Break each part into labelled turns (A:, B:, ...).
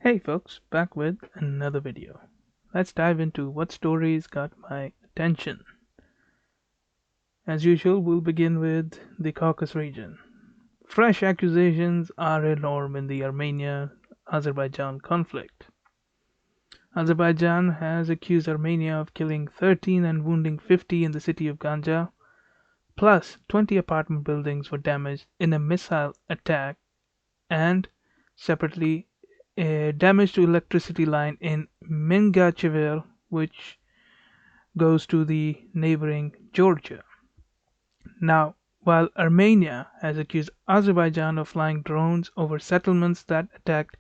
A: Hey folks, back with another video. Let's dive into what stories got my attention. As usual, we'll begin with the Caucus region. Fresh accusations are a norm in the Armenia-Azerbaijan conflict. Azerbaijan has accused Armenia of killing 13 and wounding 50 in the city of Ganja, plus 20 apartment buildings were damaged in a missile attack, and separately a damage to electricity line in Mingachever, which goes to the neighboring Georgia. Now, while Armenia has accused Azerbaijan of flying drones over settlements that attacked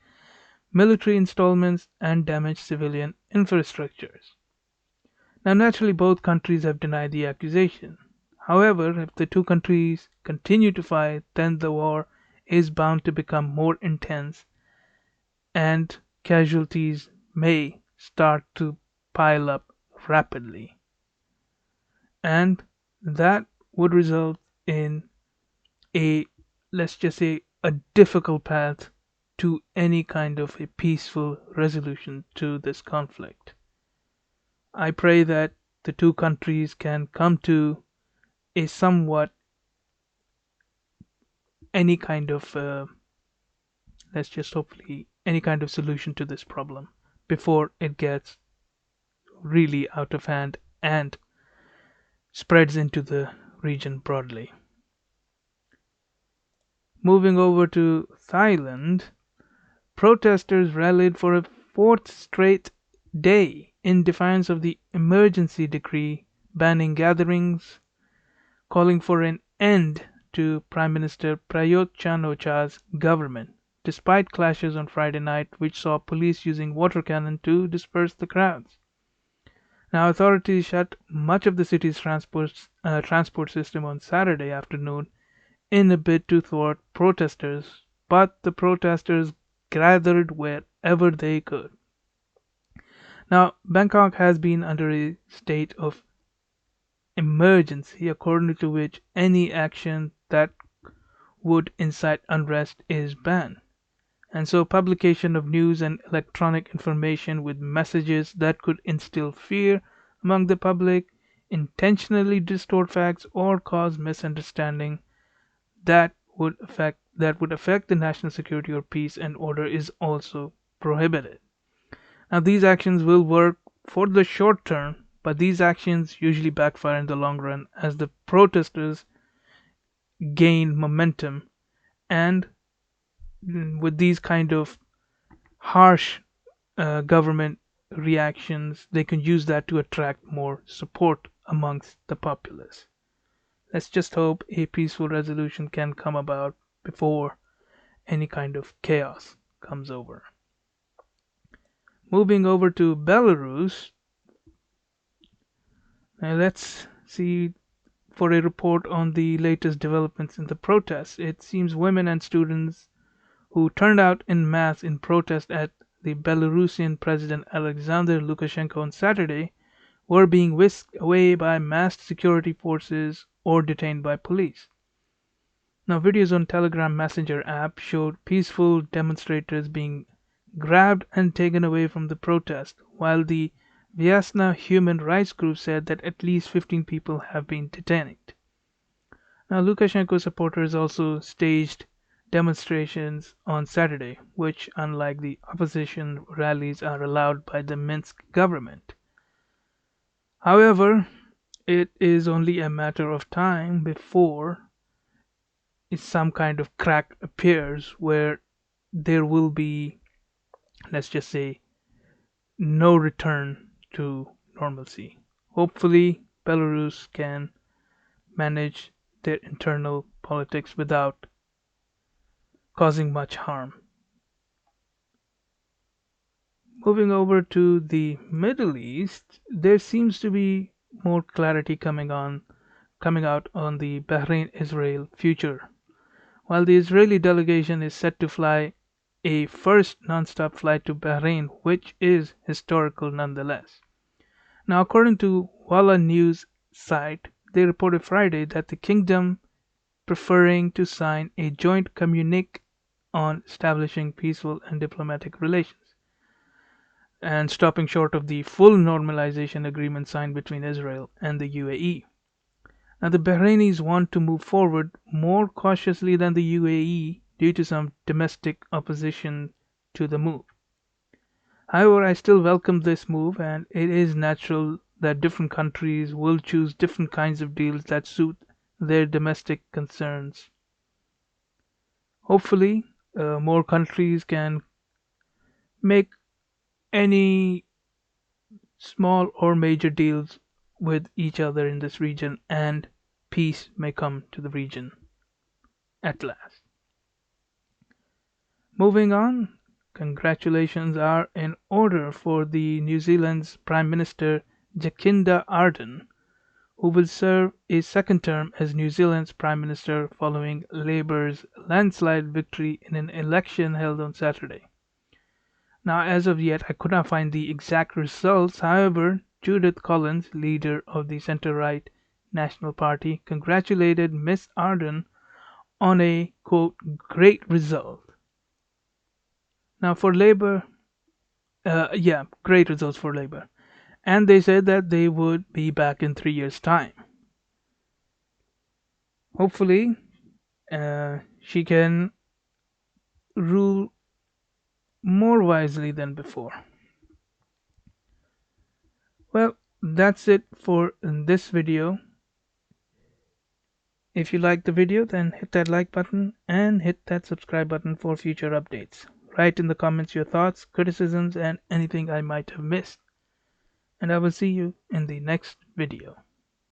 A: military installments and damaged civilian infrastructures. Now, naturally, both countries have denied the accusation. However, if the two countries continue to fight, then the war is bound to become more intense and casualties may start to pile up rapidly. And that would result in a, let's just say, a difficult path to any kind of a peaceful resolution to this conflict. I pray that the two countries can come to a somewhat any kind of let's just hopefully any kind of solution to this problem before it gets really out of hand and spreads into the region broadly. Moving over to Thailand, protesters rallied for a fourth straight day in defiance of the emergency decree banning gatherings, calling for an end to Prime Minister Prayut Chan-o-cha's government, despite clashes on Friday night which saw police using water cannon to disperse the crowds. Now, authorities shut much of the city's transport system on Saturday afternoon in a bid to thwart protesters, but the protesters gathered wherever they could. Now, Bangkok has been under a state of emergency, according to which any action that would incite unrest is banned. And so, publication of news and electronic information with messages that could instill fear among the public, intentionally distort facts, or cause misunderstanding that would affect the national security or peace and order is also prohibited. Now, these actions will work for the short term, but these actions usually backfire in the long run as the protesters gain momentum, and with these kind of harsh government reactions, they can use that to attract more support amongst the populace. Let's just hope a peaceful resolution can come about before any kind of chaos comes over. Moving over to Belarus, now let's see for a report on the latest developments in the protests. It seems women and students who turned out en masse in protest at the Belarusian President Alexander Lukashenko on Saturday were being whisked away by masked security forces or detained by police. Now, videos on Telegram Messenger app showed peaceful demonstrators being grabbed and taken away from the protest, while the Vyasna human rights group said that at least 15 people have been detained. Now, Lukashenko supporters also staged demonstrations on Saturday, which, unlike the opposition rallies, are allowed by the Minsk government. However, it is only a matter of time before some kind of crack appears where there will be, let's just say, no return to normalcy. Hopefully, Belarus can manage their internal politics without causing much harm. Moving over to the Middle East, there seems to be more clarity coming out on the Bahrain-Israel future. While the Israeli delegation is set to fly a first non-stop flight to Bahrain, which is historical nonetheless. Now, according to Walla News site, they reported Friday that the kingdom preferring to sign a joint communique on establishing peaceful and diplomatic relations. and stopping short of the full normalization agreement signed between Israel and the UAE. Now, the Bahrainis want to move forward more cautiously than the UAE due to some domestic opposition to the move. However, I still welcome this move, and it is natural that different countries will choose different kinds of deals that suit their domestic concerns. Hopefully, more countries can make any small or major deals with each other in this region, and peace may come to the region at last. Moving on, congratulations are in order for the New Zealand's Prime Minister Jacinda Ardern, who will serve a second term as New Zealand's Prime Minister following Labour's landslide victory in an election held on Saturday. Now, as of yet, I could not find the exact results. However, Judith Collins, leader of the centre-right National Party, congratulated Miss Ardern on a quote great result. Now, for Labour, great results for Labour, and they said that they would be back in 3 years' time. Hopefully, she can rule more wisely than before. Well, that's it for this video. If you liked the video, then hit that like button and hit that subscribe button for future updates. Write in the comments your thoughts, criticisms, and anything I might have missed. And I will see you in the next video.